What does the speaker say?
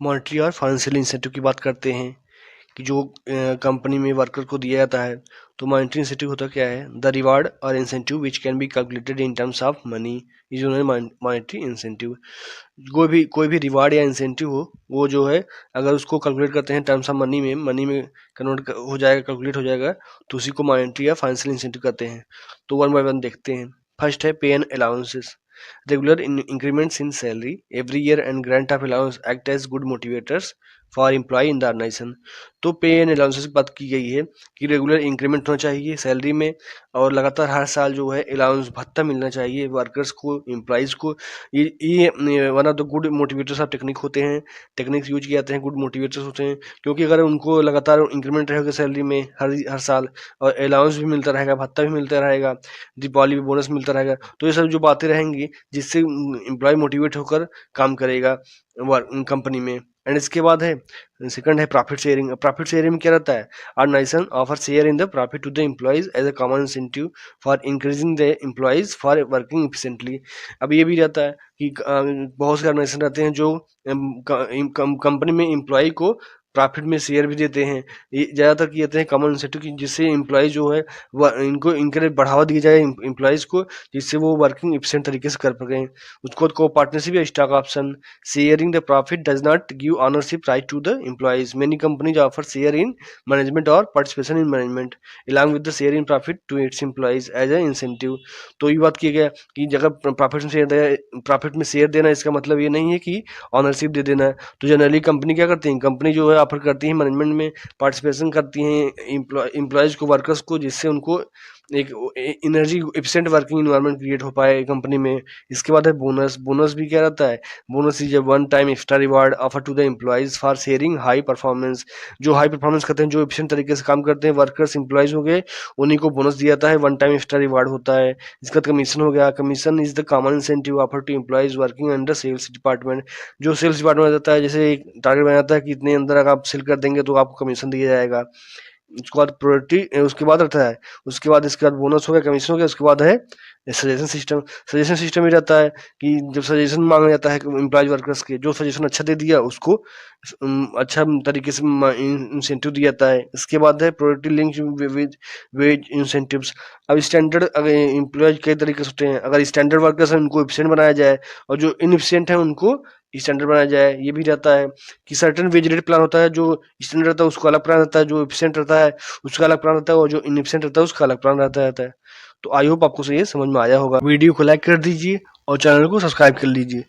Monetary और financial incentive की बात करते हैं कि जो कंपनी में वर्कर को दिया जाता है। तो मॉनेटरी इंसेंटिव होता क्या है? द रिवार्ड और incentive which can be calculated in terms of money is monetary incentive. कोई भी रिवार्ड या इंसेंटिव हो, वो जो है अगर उसको कैलकुलेट करते हैं टर्म्स ऑफ मनी में कन्वर्ट हो जाएगा, कैलकुलेट हो जाएगा, तो उसी को मॉनेटरी या फाइनेंशियल इंसेंटिव कहते हैं। तो वन बाय वन देखते हैं। फर्स्ट है पे and allowances. Regular increments in salary every year and grant of allowance act as good motivators for employ in the organisation. तो पे एंड अलाउंसेस की बात की गई है कि रेगुलर इंक्रीमेंट होना चाहिए सैलरी में, और लगातार हर साल जो है अलाउंस भत्ता मिलना चाहिए वर्कर्स को, एम्प्लॉयज़ को। ये one of the good motivators of technique होते हैं, टेक्निक्स यूज किए जाते हैं, गुड मोटिवेटर्स होते हैं। क्योंकि अगर उनको लगातार इंक्रीमेंट रहेगा सैलरी में हर हर साल, और अलाउंस भी मिलता रहेगा, भत्ता भी मिलता रहेगा, दीपावली भी बोनस मिलता रहेगा, तो ये सब जो बातें रहेंगी जिससे एम्प्लॉय मोटिवेट होकर काम करेगा कंपनी में। एंड इसके बाद है सेकंड है प्रॉफिट शेयरिंग। प्रॉफिट शेयरिंग में क्या रहता है? Organisation offer share in the profit to the employees as a common incentive for increasing the employees for working efficiently. अब ये भी रहता है कि बहुत से ऑर्गेनाइजेशन रहते हैं जो कंपनी में एम्प्लॉय को प्रॉफिट में शेयर भी देते हैं। ये ज़्यादातर किए जाते हैं कॉमन इंसेंटिव की, जिससे एम्प्लॉय जो है इनको इनके बढ़ावा दिया जाए एम्प्लॉयज़ को, जिससे वो वर्किंग एफिशिएंट तरीके से कर सकें। उसको को पार्टनरशिप या stock option. Sharing the profit does not give ownership right to the employees. Many companies offer share in management और participation in management along with the share in profit to its employees as a incentive। तो ये बात किया गया कि जगह profit में share देना, इसका मतलब ये नहीं है कि ऑनरशिप दे देना है। तो जनरली कंपनी क्या करती है? कंपनी जो है ऑफर करती है मैनेजमेंट में, पार्टिसिपेशन करती हैं एम्प्लॉयज़ को, वर्कर्स को, जिससे उनको एक energy efficient working environment create हो पाए कंपनी में। इसके बाद है बोनस। बोनस भी क्या रहता है? Bonus is a one time extra reward offer to the employees for sharing high performance. जो हाई परफॉर्मेंस करते हैं, जो एफिशिएंट तरीके से काम करते हैं, वर्कर्स एम्प्लॉयज हो गए, उन्हीं को बोनस दिया जाता है, वन टाइम एक्स्ट्रा रिवार्ड होता है। इसका बाद कमीशन हो गया। Commission is the common incentive offer to employees working under sales department. जो सेल्स डिपार्टमेंट रहता है, जैसे एक टारगेट बनाया जाता है कि इतने अंदर अगर आप सेल कर देंगे तो आपको कमीशन दिया जाएगा। उसके बाद प्रायोरिटी उसके बाद रहता है, उसके बाद इसके बाद बोनस हो गया, कमीशन हो गया। उसके बाद है सजेशन सिस्टम। सजेशन सिस्टम ये रहता है कि जब सजेशन मांगा जाता है एम्प्लॉयज वर्कर्स के, जो सजेशन अच्छा दे दिया उसको अच्छा तरीके से इंसेंटिव दिया जाता है। इसके बाद है priority link with wage incentives. अब स्टैंडर्ड अगर एम्प्लॉयज कई तरीके से होते हैं, अगर स्टैंडर्ड वर्कर्स हैं उनको एफिशिएंट बनाया जाए, और जो इनएफिशिएंट है उनको स्टैंडर्ड बनाया जाए। ये भी रहता है कि सर्टेन वेज रेट प्लान होता है, जो स्टैंडर्ड रहता है उसको अलग प्लान रहता है, जो एफिशिएंट रहता है उसका अलग प्लान रहता है, और जो इनएफिशिएंट रहता है उसका अलग प्लान रहता है। तो आई होप आपको ये समझ में आया होगा। वीडियो को लाइक कर दीजिए और चैनल को सब्सक्राइब कर लीजिए।